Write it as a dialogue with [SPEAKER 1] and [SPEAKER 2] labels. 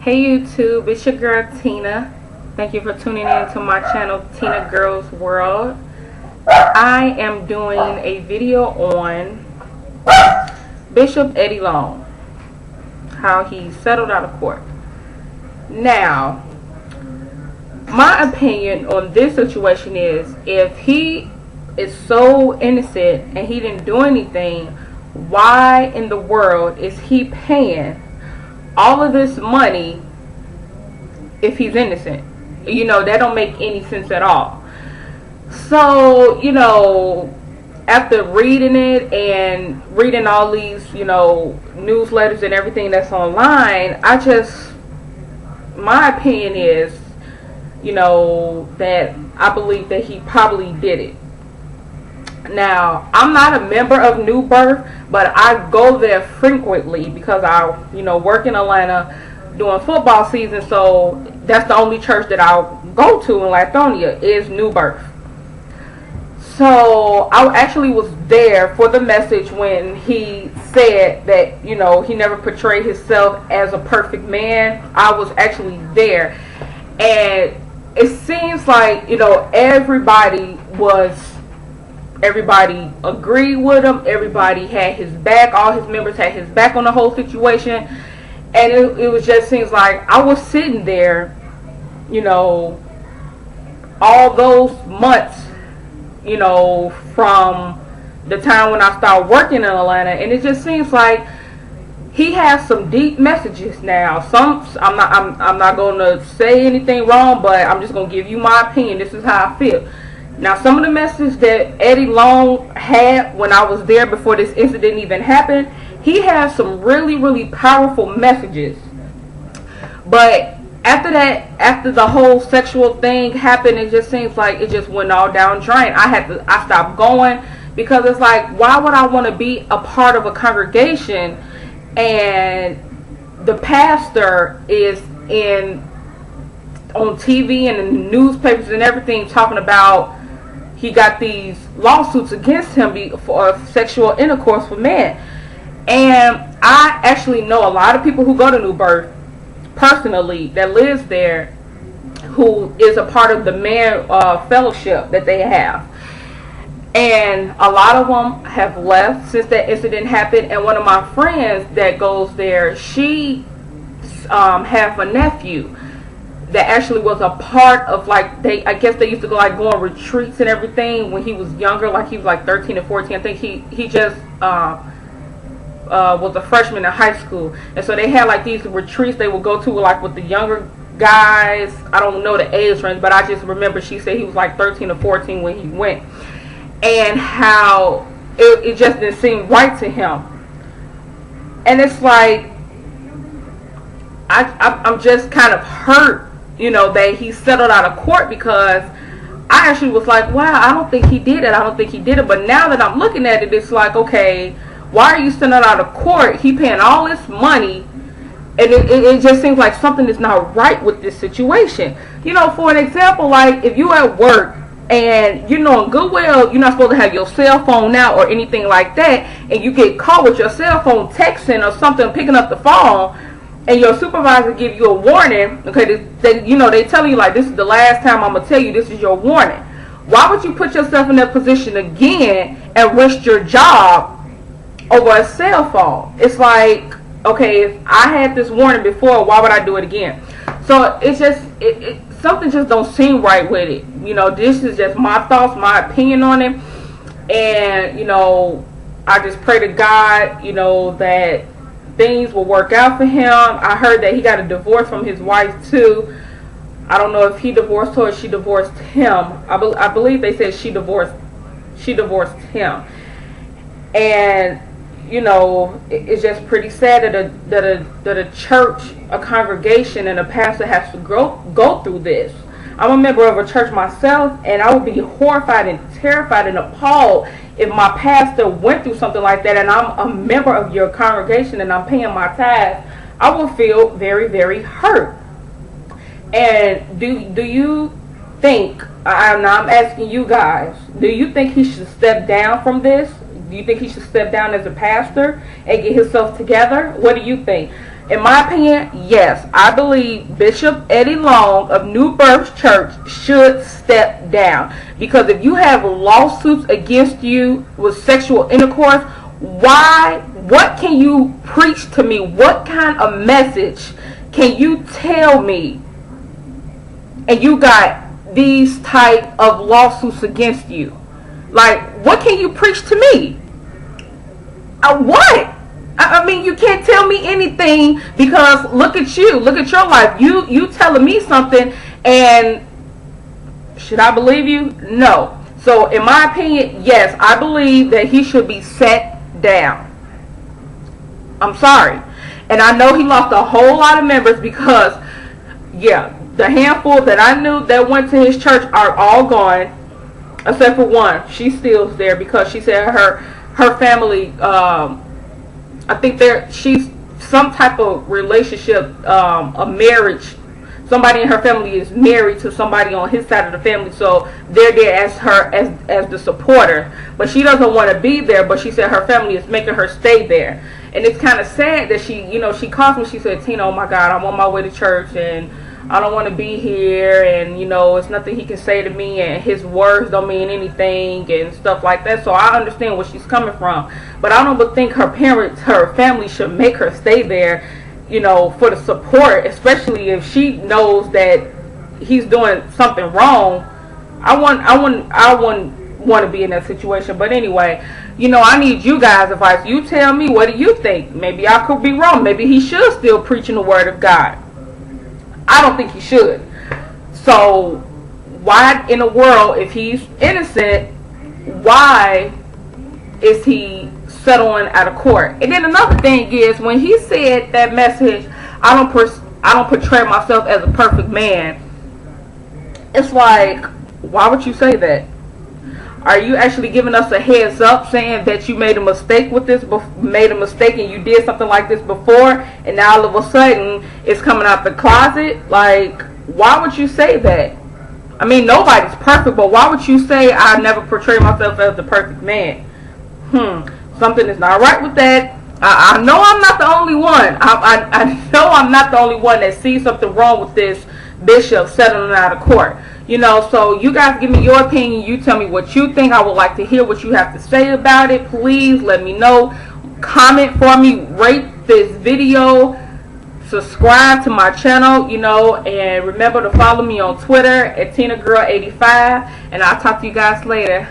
[SPEAKER 1] Hey YouTube, it's your girl Tina. Thank you for tuning in to my channel, Tina Girls World. I am doing a video on Bishop Eddie Long, how he settled out of court. Now, my opinion on this situation is, if he is so innocent and he didn't do anything, why in the world is he paying all of this money if he's innocent? You know, that don't make any sense at all. So, you know, after reading it and reading all these, you know, newsletters and everything that's online, my opinion is, you know, that I believe that he probably did it. Now, I'm not a member of New Birth, but I go there frequently because I, you know, work in Atlanta during football season, so that's the only church that I'll go to in Lithonia is New Birth. So I actually was there for the message when he said that, you know, he never portrayed himself as a perfect man. I was actually there, and it seems like, you know, everybody agreed with him. Everybody had his back. All his members had his back on the whole situation. And it was just seems like I was sitting there, you know, all those months, you know, from the time when I started working in Atlanta, and it just seems like he has some deep messages now. I'm not going to say anything wrong, but I'm just going to give you my opinion. This is how I feel. Now, some of the messages that Eddie Long had when I was there before this incident even happened, he has some really, really powerful messages. But after that, after the whole sexual thing happened, it just seems like it just went all down drain. I stopped going, because it's like, why would I want to be a part of a congregation and the pastor is on TV and in the newspapers and everything talking about he got these lawsuits against him for sexual intercourse with men. And I actually know a lot of people who go to New Birth personally that lives there, who is a part of the man fellowship that they have. And a lot of them have left since that incident happened. And one of my friends that goes there, she have a nephew that actually was a part of, like, I guess they used to go on retreats and everything when he was younger, like he was like 13 or 14. I think he just was a freshman in high school, and so they had like these retreats they would go to, like, with the younger guys. I don't know the age range, but I just remember she said he was like 13 or 14 when he went, and how it just didn't seem right to him. And it's like, I'm just kind of hurt, you know, that he settled out of court, because I actually was like, wow, I don't think he did it. But now that I'm looking at it, it's like, okay, why are you settling out of court? He paying all this money, and it just seems like something is not right with this situation. You know, for an example, like, if you at work and you know in good well you're not supposed to have your cell phone out or anything like that, and you get caught with your cell phone texting or something, picking up the phone, and your supervisor give you a warning, okay, they tell you, like, this is the last time I'm gonna tell you, this is your warning. Why would you put yourself in that position again and risk your job over a cell phone? It's like, okay, if I had this warning before, why would I do it again? So it's just something just don't seem right with it. You know, this is just my thoughts, my opinion on it, and, you know, I just pray to God, you know, that things will work out for him. I heard that he got a divorce from his wife too. I don't know if he divorced her or she divorced him. I believe they said she divorced him. And, you know, it's just pretty sad that a church, a congregation, and a pastor has to go through this. I'm a member of a church myself, and I would be horrified and terrified and appalled if my pastor went through something like that, and I'm a member of your congregation and I'm paying my tithes. I will feel very, very hurt. And do you think, I'm asking you guys, do you think he should step down from this? Do you think he should step down as a pastor and get himself together? What do you think? In my opinion, yes, I believe Bishop Eddie Long of New Birth Church should step down. Because if you have lawsuits against you with sexual intercourse, what can you preach to me? What kind of message can you tell me? And you got these type of lawsuits against you. Like, what can you preach to me? What? I mean, you can't tell me anything, because look at you. Look at your life. You telling me something, and should I believe you? No. So, in my opinion, yes, I believe that he should be set down. I'm sorry. And I know he lost a whole lot of members because, yeah, the handful that I knew that went to his church are all gone, except for one. She still's there because she said her family, I think she's some type of relationship, a marriage. Somebody in her family is married to somebody on his side of the family, so they're there as the supporter. But she doesn't want to be there, but she said her family is making her stay there. And it's kind of sad that she calls me. She said, Tina, oh my God, I'm on my way to church and I don't want to be here, and it's nothing he can say to me, and his words don't mean anything and stuff like that. So I understand where she's coming from, but I don't think her family should make her stay there, for the support, especially if she knows that he's doing something wrong. I wouldn't want to be in that situation. But anyway, I need you guys' advice. You tell me, what do you think? Maybe I could be wrong. Maybe he should still preaching the word of God. I don't think he should. So why in the world, if he's innocent, why is he settling out of court? And then another thing is, when he said that message, I don't portray myself as a perfect man. It's like, why would you say that? Are you actually giving us a heads up, saying that you made a mistake with this, and you did something like this before, and now all of a sudden it's coming out the closet? Like, why would you say that? I mean, nobody's perfect, but why would you say I never portray myself as the perfect man? Something is not right with that. I know I'm not the only one. I know I'm not the only one that sees something wrong with this bishop settling out of court. So you guys give me your opinion. You tell me what you think. I would like to hear what you have to say about it. Please let me know. Comment for me. Rate this video. Subscribe to my channel, and remember to follow me on Twitter at TinaGirl85. And I'll talk to you guys later.